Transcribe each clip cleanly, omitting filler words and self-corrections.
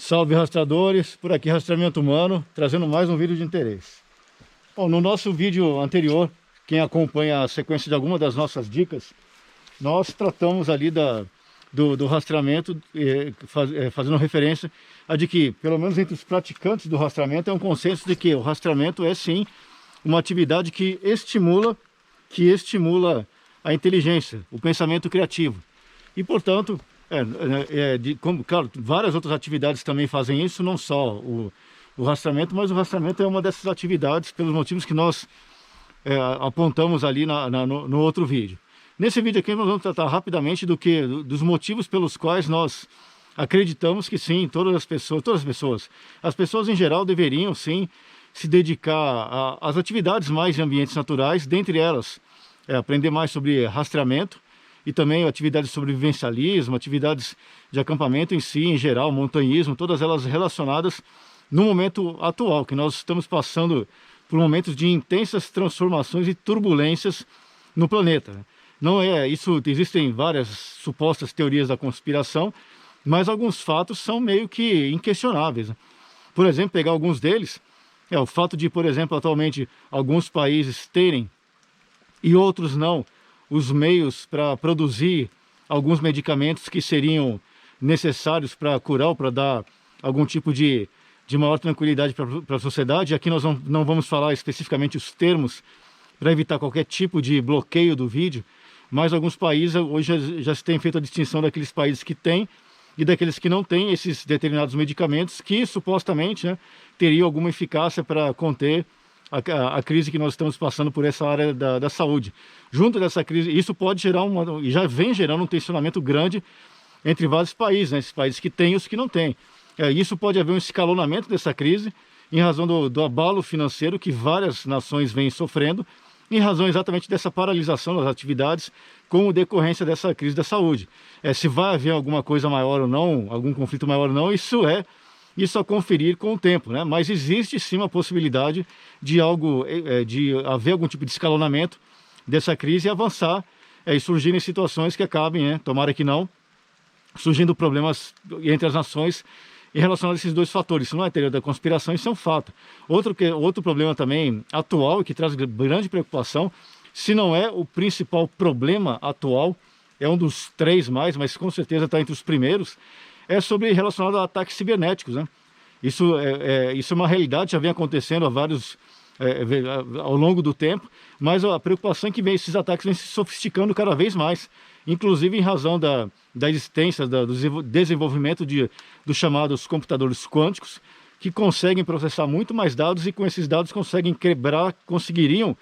Salve rastreadores, por aqui Rastreamento Humano, trazendo mais um vídeo de interesse. Bom, no nosso vídeo anterior, quem acompanha a sequência de alguma das nossas dicas, nós tratamos ali do rastreamento, fazendo referência a de que, pelo menos entre os praticantes do rastreamento, é um consenso de que o rastreamento é sim uma atividade que estimula a inteligência, o pensamento criativo. E, portanto, como, claro, várias outras atividades também fazem isso, não só o rastreamento, mas o rastreamento é uma dessas atividades pelos motivos que nós apontamos ali no outro vídeo. Nesse vídeo aqui nós vamos tratar rapidamente dos motivos pelos quais nós acreditamos que sim, as pessoas em geral deveriam sim se dedicar às atividades mais de ambientes naturais, dentre elas aprender mais sobre rastreamento, e também atividades de sobrevivencialismo, atividades de acampamento em si, em geral, montanhismo, todas elas relacionadas no momento atual, que nós estamos passando por momentos de intensas transformações e turbulências no planeta. Não é isso, existem várias supostas teorias da conspiração, mas alguns fatos são meio que inquestionáveis. Por exemplo, pegar alguns deles, o fato de, por exemplo, atualmente alguns países terem e outros não, os meios para produzir alguns medicamentos que seriam necessários para curar ou para dar algum tipo de maior tranquilidade para a sociedade. Aqui nós não vamos falar especificamente os termos para evitar qualquer tipo de bloqueio do vídeo, mas alguns países hoje já se tem feito a distinção daqueles países que têm e daqueles que não têm esses determinados medicamentos que supostamente teriam alguma eficácia para conter a crise que nós estamos passando por essa área da saúde. Junto dessa crise, isso pode gerar e já vem gerando um tensionamento grande entre vários países, esses países que têm e os que não têm. Isso pode haver um escalonamento dessa crise em razão do abalo financeiro que várias nações vêm sofrendo, em razão exatamente dessa paralisação das atividades como decorrência dessa crise da saúde. Se vai haver alguma coisa maior ou não, algum conflito maior ou não, isso a conferir com o tempo, mas existe sim uma possibilidade de haver algum tipo de escalonamento dessa crise e avançar e surgirem situações que acabem, tomara que não, surgindo problemas entre as nações em relação a esses dois fatores. Isso não é teoria da conspiração, isso é um fato. Outro problema também atual e que traz grande preocupação, se não é o principal problema atual, é um dos três mais, mas com certeza está entre os primeiros, é relacionado a ataques cibernéticos. Isso é uma realidade, já vem acontecendo ao longo do tempo, mas a preocupação é que esses ataques vêm se sofisticando cada vez mais, inclusive em razão da existência, do desenvolvimento dos chamados computadores quânticos, que conseguem processar muito mais dados e com esses dados conseguiriam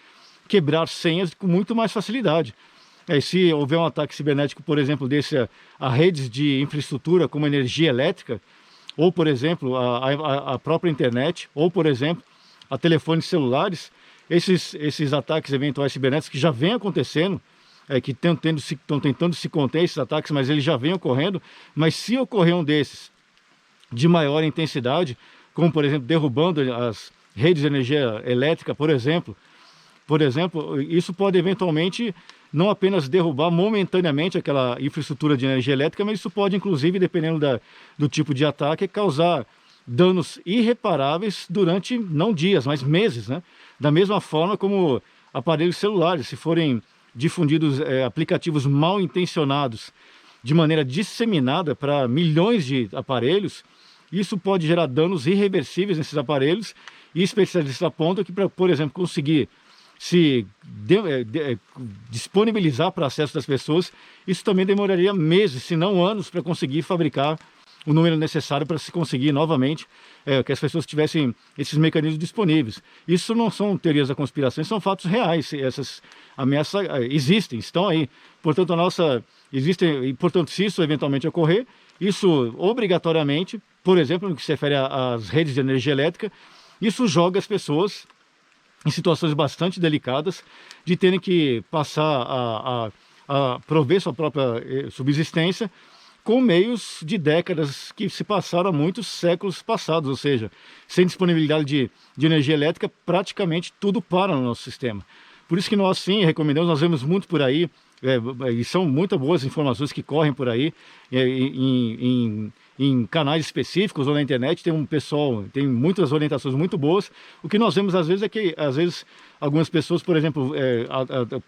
quebrar senhas com muito mais facilidade. Se houver um ataque cibernético, por exemplo, a redes de infraestrutura como energia elétrica, ou, por exemplo, a própria internet, ou, por exemplo, a telefones celulares, esses ataques eventuais cibernéticos que já vêm acontecendo, que estão tentando se conter esses ataques, mas eles já vêm ocorrendo, mas se ocorrer um desses de maior intensidade, como, por exemplo, derrubando as redes de energia elétrica, por exemplo, isso pode eventualmente não apenas derrubar momentaneamente aquela infraestrutura de energia elétrica, mas isso pode, inclusive, dependendo do tipo de ataque, causar danos irreparáveis durante, não dias, mas meses, Da mesma forma como aparelhos celulares, se forem difundidos aplicativos mal intencionados de maneira disseminada para milhões de aparelhos, isso pode gerar danos irreversíveis nesses aparelhos, e especialistas apontam que, para, por exemplo, conseguir disponibilizar para acesso das pessoas, isso também demoraria meses, se não anos, para conseguir fabricar o número necessário para se conseguir novamente que as pessoas tivessem esses mecanismos disponíveis. Isso não são teorias da conspiração, são fatos reais. Essas ameaças existem, estão aí. Portanto, se isso eventualmente ocorrer, isso obrigatoriamente, por exemplo, no que se refere às redes de energia elétrica, isso joga as pessoas em situações bastante delicadas de terem que passar a prover sua própria subsistência com meios de décadas que se passaram há muitos séculos passados, ou seja, sem disponibilidade de energia elétrica, praticamente tudo para no nosso sistema. Por isso que nós sim recomendamos, nós vemos muito por aí e são muito boas informações que correm por aí, em canais específicos ou na internet, tem um pessoal, tem muitas orientações muito boas. O que nós vemos às vezes é que, às vezes, algumas pessoas, por exemplo,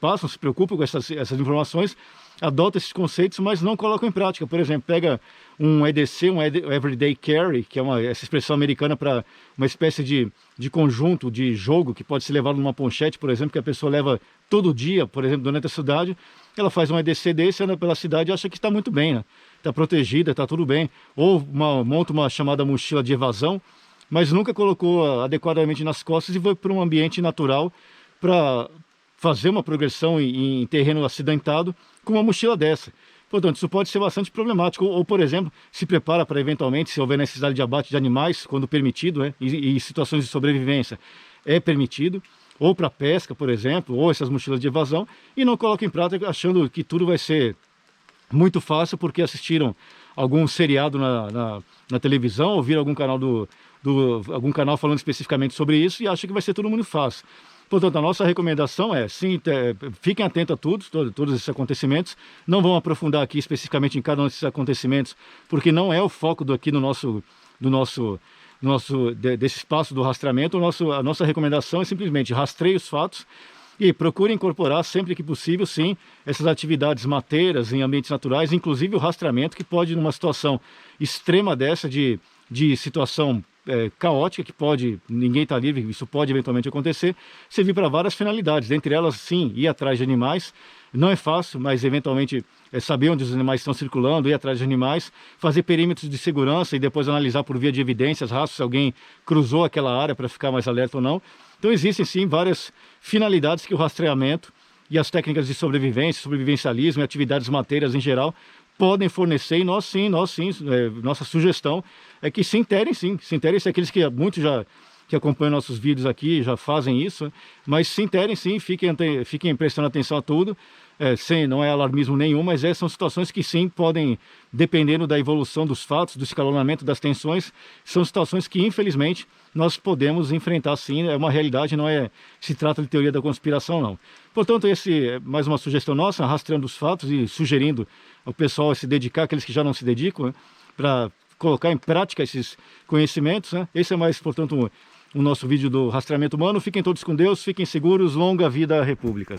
passam, se preocupam com essas informações, adotam esses conceitos, mas não colocam em prática. Por exemplo, pega um EDC, um Everyday Carry, que é essa expressão americana para uma espécie de conjunto de jogo que pode ser levado numa ponchete, por exemplo, que a pessoa leva todo dia, por exemplo, durante a cidade. Ela faz um EDC desse, anda pela cidade e acha que está muito bem, né? Está protegida, está tudo bem. Ou monta uma chamada mochila de evasão, mas nunca colocou adequadamente nas costas e foi para um ambiente natural para fazer uma progressão em terreno acidentado com uma mochila dessa. Portanto, isso pode ser bastante problemático. Ou, por exemplo, se prepara para eventualmente, se houver necessidade de abate de animais, quando permitido, né? E situações de sobrevivência é permitido, ou para pesca, por exemplo, ou essas mochilas de evasão, e não coloca em prática achando que tudo vai ser muito fácil porque assistiram algum seriado na televisão, ou viram algum canal algum canal falando especificamente sobre isso e acham que vai ser tudo muito fácil. Portanto, a nossa recomendação é, sim, fiquem atentos a todos esses acontecimentos. Não vamos aprofundar aqui especificamente em cada um desses acontecimentos, porque não é o foco aqui desse espaço do rastreamento. A nossa recomendação é simplesmente rastreie os fatos e procure incorporar sempre que possível, sim, essas atividades mateiras em ambientes naturais, inclusive o rastreamento, que pode, numa situação extrema dessa, de situação caótica, que ninguém está livre, isso pode eventualmente acontecer, servir para várias finalidades, dentre elas, sim, ir atrás de animais. Não é fácil, mas eventualmente saber onde os animais estão circulando, ir atrás de animais, fazer perímetros de segurança e depois analisar por via de evidências, rastros, se alguém cruzou aquela área para ficar mais alerta ou não. Então existem sim várias finalidades que o rastreamento e as técnicas de sobrevivência, sobrevivencialismo e atividades mateiras em geral podem fornecer, e nós sim, nossa sugestão é que se interem aqueles que muitos que acompanham nossos vídeos aqui já fazem isso, mas se interem sim, fiquem prestando atenção a tudo, não é alarmismo nenhum, mas são situações que sim podem, dependendo da evolução dos fatos, do escalonamento das tensões, são situações que infelizmente nós podemos enfrentar sim, é uma realidade, se trata de teoria da conspiração não. Portanto, esse é mais uma sugestão nossa, rastreando os fatos e sugerindo ao pessoal a se dedicar, aqueles que já não se dedicam, né, para colocar em prática esses conhecimentos, né? Esse é mais, portanto, o nosso vídeo do rastreamento humano. Fiquem todos com Deus, fiquem seguros, longa vida à República.